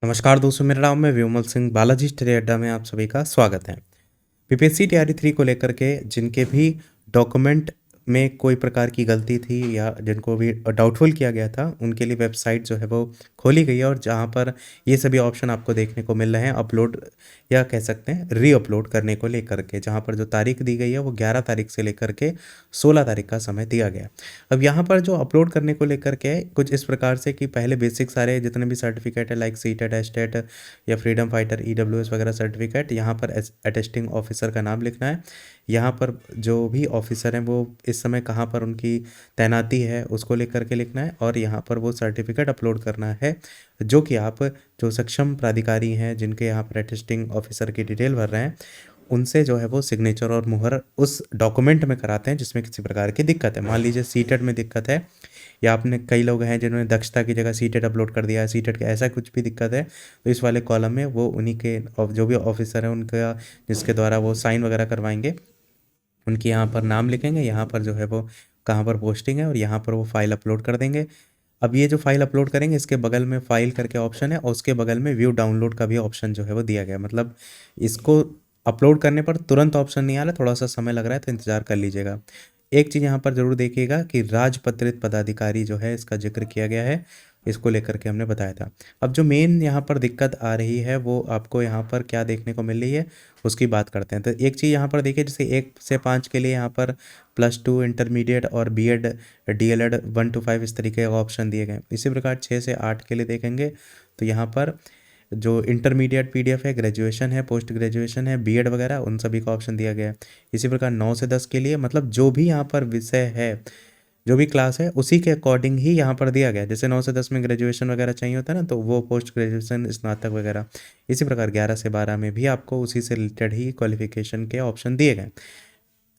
नमस्कार दोस्तों, मेरा नाम है विमल सिंह। बालाजी स्टडी अड्डा में आप सभी का स्वागत है। पीपीएससी तैयारी 3 को लेकर के जिनके भी डॉक्यूमेंट में कोई प्रकार की गलती थी या जिनको भी डाउटफुल किया गया था, उनके लिए वेबसाइट जो है वो खोली गई है और जहाँ पर ये सभी ऑप्शन आपको देखने को मिल रहे हैं अपलोड या कह सकते हैं रीअपलोड करने को लेकर के, जहाँ पर जो तारीख दी गई है वो 11 तारीख से लेकर के 16 तारीख का समय दिया गया है। अब यहाँ पर जो अपलोड करने को लेकर के कुछ इस प्रकार से कि पहले बेसिक सारे जितने भी सर्टिफिकेट है लाइक सीटेट, एस्टेट या फ्रीडम फाइटर, ईडब्ल्यूएस वगैरह सर्टिफिकेट, यहाँ पर अटेस्टिंग ऑफिसर का नाम लिखना है। यहाँ पर जो भी ऑफिसर हैं वो इस समय कहाँ पर उनकी तैनाती है उसको लेकर के लिखना है और यहाँ पर वो सर्टिफिकेट अपलोड करना है जो कि आप जो सक्षम प्राधिकारी हैं जिनके यहाँ पर अटेस्टिंग ऑफिसर की डिटेल भर रहे हैं उनसे जो है वो सिग्नेचर और मुहर उस डॉक्यूमेंट में कराते हैं जिसमें किसी प्रकार की दिक्कत है। मान लीजिए सीटेट में दिक्कत है या आपने कई लोग हैं जिन्होंने दक्षता की जगह सीटेट अपलोड कर दिया है, सीटेट का ऐसा कुछ भी दिक्कत है तो इस वाले कॉलम में वो उन्हीं के जो भी ऑफिसर हैं उनका जिसके द्वारा वो साइन वगैरह करवाएंगे उनकी यहाँ पर नाम लिखेंगे, यहाँ पर जो है वो कहाँ पर पोस्टिंग है और यहाँ पर वो फाइल अपलोड कर देंगे। अब ये जो फाइल अपलोड करेंगे इसके बगल में फाइल करके ऑप्शन है और उसके बगल में व्यू डाउनलोड का भी ऑप्शन जो है वो दिया गया। मतलब इसको अपलोड करने पर तुरंत ऑप्शन नहीं आ रहा, थोड़ा सा समय लग रहा है तो इंतज़ार कर लीजिएगा। एक चीज़ यहाँ पर ज़रूर देखिएगा कि राजपत्रित पदाधिकारी जो है इसका जिक्र किया गया है, इसको लेकर के हमने बताया था। अब जो मेन यहाँ पर दिक्कत आ रही है वो आपको यहाँ पर क्या देखने को मिल रही है उसकी बात करते हैं। तो एक चीज़ यहाँ पर देखिए, जैसे 1 से 5 के लिए यहाँ पर +2 इंटरमीडिएट और बीएड डीएलएड 1 to 5 इस तरीके का ऑप्शन दिए गए। इसी प्रकार 6 से 8 के लिए देखेंगे तो यहाँ पर जो इंटरमीडिएट पीडीएफ है, ग्रेजुएशन है, पोस्ट ग्रेजुएशन है, बीएड वगैरह उन सभी का ऑप्शन दिया गया है। इसी प्रकार 9 से 10 के लिए मतलब जो भी यहाँ पर विषय है, जो भी क्लास है उसी के अकॉर्डिंग ही यहाँ पर दिया गया है। जैसे 9 से 10 में ग्रेजुएशन वगैरह चाहिए होता है ना, तो वो पोस्ट ग्रेजुएशन, स्नातक वगैरह। इसी प्रकार 11 से 12 में भी आपको उसी से रिलेटेड ही क्वालिफिकेशन के ऑप्शन दिए गए।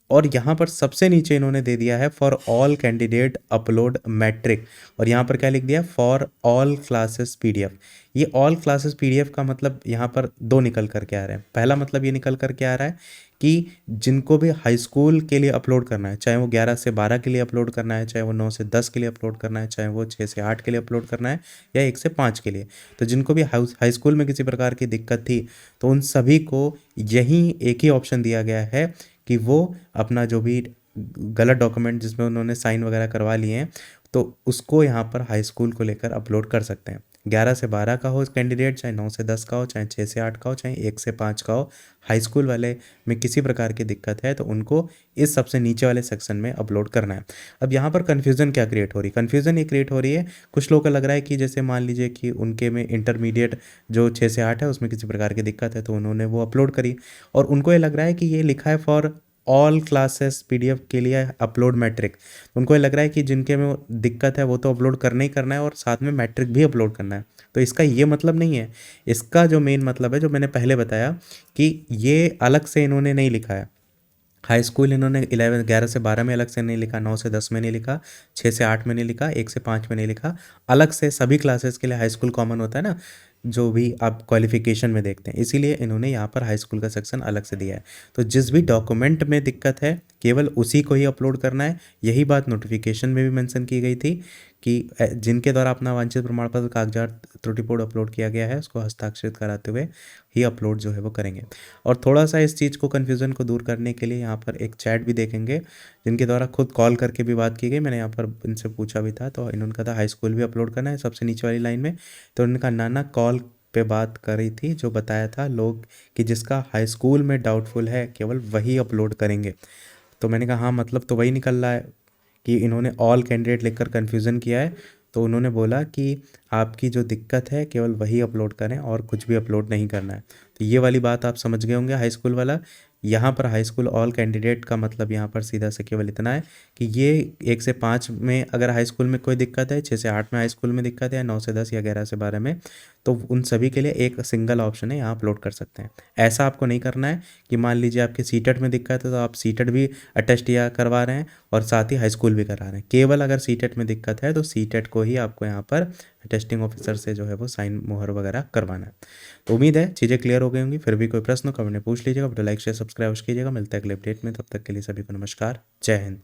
और यहाँ पर सबसे नीचे इन्होंने दे दिया है for all candidate upload matric, और यहाँ पर क्या लिख दिया, फॉर ऑल क्लासेस पीडीएफ। ये ऑल क्लासेस पीडीएफ का मतलब यहाँ पर दो निकल करके आ रहे हैं। पहला मतलब ये निकल करके आ रहा है कि जिनको भी हाई स्कूल के लिए अपलोड करना है, चाहे वो 11 से 12 के लिए अपलोड करना है, चाहे वो 9 से 10 के लिए अपलोड करना है, चाहे वो 6 से 8 के लिए अपलोड करना है या 1 से 5 के लिए, तो जिनको भी हाई स्कूल में किसी प्रकार की दिक्कत थी तो उन सभी को यही एक ही ऑप्शन दिया गया है कि वो अपना जो भी गलत डॉक्यूमेंट जिसमें उन्होंने साइन वगैरह करवा लिए हैं तो उसको यहाँ पर हाई स्कूल को लेकर अपलोड कर सकते हैं। 11 से 12 का हो कैंडिडेट, चाहे 9 से 10 का हो, चाहे 6 से 8 का हो, चाहे 1 से 5 का हो, हाई स्कूल वाले में किसी प्रकार की दिक्कत है तो उनको इस सबसे नीचे वाले सेक्शन में अपलोड करना है। अब यहाँ पर कन्फ्यूज़न क्या क्रिएट हो रही है, कन्फ्यूज़न ये क्रिएट हो रही है, कुछ लोगों को लग रहा है कि जैसे मान लीजिए कि उनके में इंटरमीडिएट जो 6 से 8 है उसमें किसी प्रकार की दिक्कत है तो उन्होंने वो अपलोड करी और उनको ये लग रहा है कि ये लिखा है फॉर ऑल क्लासेस पीडीएफ के लिए अपलोड मैट्रिक। उनको ये लग रहा है कि जिनके में दिक्कत है वो तो अपलोड करना ही करना है और साथ में मैट्रिक भी अपलोड करना है। तो इसका ये मतलब नहीं है। इसका जो मेन मतलब है, जो मैंने पहले बताया कि ये अलग से इन्होंने नहीं लिखा है। हाई स्कूल इन्होंने 11 से 12 में अलग से नहीं लिखा, 9 से 10 में नहीं लिखा, 6 से 8 में नहीं लिखा, 1 से 5 में नहीं लिखा। अलग से सभी क्लासेस के लिए हाई स्कूल कॉमन होता है ना, जो भी आप क्वालिफिकेशन में देखते हैं, इसीलिए इन्होंने यहाँ पर हाई स्कूल का सेक्शन अलग से दिया है। तो जिस भी डॉक्यूमेंट में दिक्कत है केवल उसी को ही अपलोड करना है। यही बात नोटिफिकेशन में भी मेंशन की गई थी कि जिनके द्वारा अपना वांछित प्रमाण पत्र कागजात त्रुटिपूर्ण अपलोड किया गया है उसको हस्ताक्षरित कराते हुए ही अपलोड जो है वो करेंगे। और थोड़ा सा इस चीज़ को कन्फ्यूज़न को दूर करने के लिए यहाँ पर एक चैट भी देखेंगे जिनके द्वारा खुद कॉल करके भी बात की गई। मैंने यहाँ पर इनसे पूछा भी था तो इन्होंने कहा था हाई स्कूल भी अपलोड करना है सबसे नीचे वाली लाइन में। तो उन्होंने कहा नाना कॉल पे बात करी थी जो बताया था लोग कि जिसका हाई स्कूल में डाउटफुल है केवल वही अपलोड करेंगे। तो मैंने कहा हाँ, मतलब तो वही निकल रहा है कि इन्होंने ऑल कैंडिडेट लिखकर कन्फ्यूज़न किया है। तो उन्होंने बोला कि आपकी जो दिक्कत है केवल वही अपलोड करें और कुछ भी अपलोड नहीं करना है। तो ये वाली बात आप समझ गए होंगे हाई स्कूल वाला। यहाँ पर हाई स्कूल ऑल कैंडिडेट का मतलब यहाँ पर सीधा से केवल इतना है कि ये 1 से 5 में अगर हाई स्कूल में कोई दिक्कत है, 6 से 8 में हाई स्कूल में दिक्कत है, 9 से 10 या 11 से 12 में, तो उन सभी के लिए एक सिंगल ऑप्शन है, यहाँ अपलोड कर सकते हैं। ऐसा आपको नहीं करना है कि मान लीजिए आपके सीटेट में दिक्कत है तो आप सीटेट भी अटेस्ट या करवा रहे हैं और साथ ही हाई स्कूल भी करा रहे हैं। केवल अगर सीटेट में दिक्कत है तो सीटेट को ही आपको यहाँ पर टेस्टिंग ऑफिसर से जो है वो साइन मोहर वगैरह करवाना है। तो उम्मीद है चीज़ें क्लियर हो गई होंगी। फिर भी कोई प्रश्न कमेंट में पूछ लीजिएगा। वीडियो लाइक शेयर सब्सक्राइब कीजिएगा। मिलता है अगले अपडेट में, तब तक के लिए सभी को नमस्कार, जय हिंद।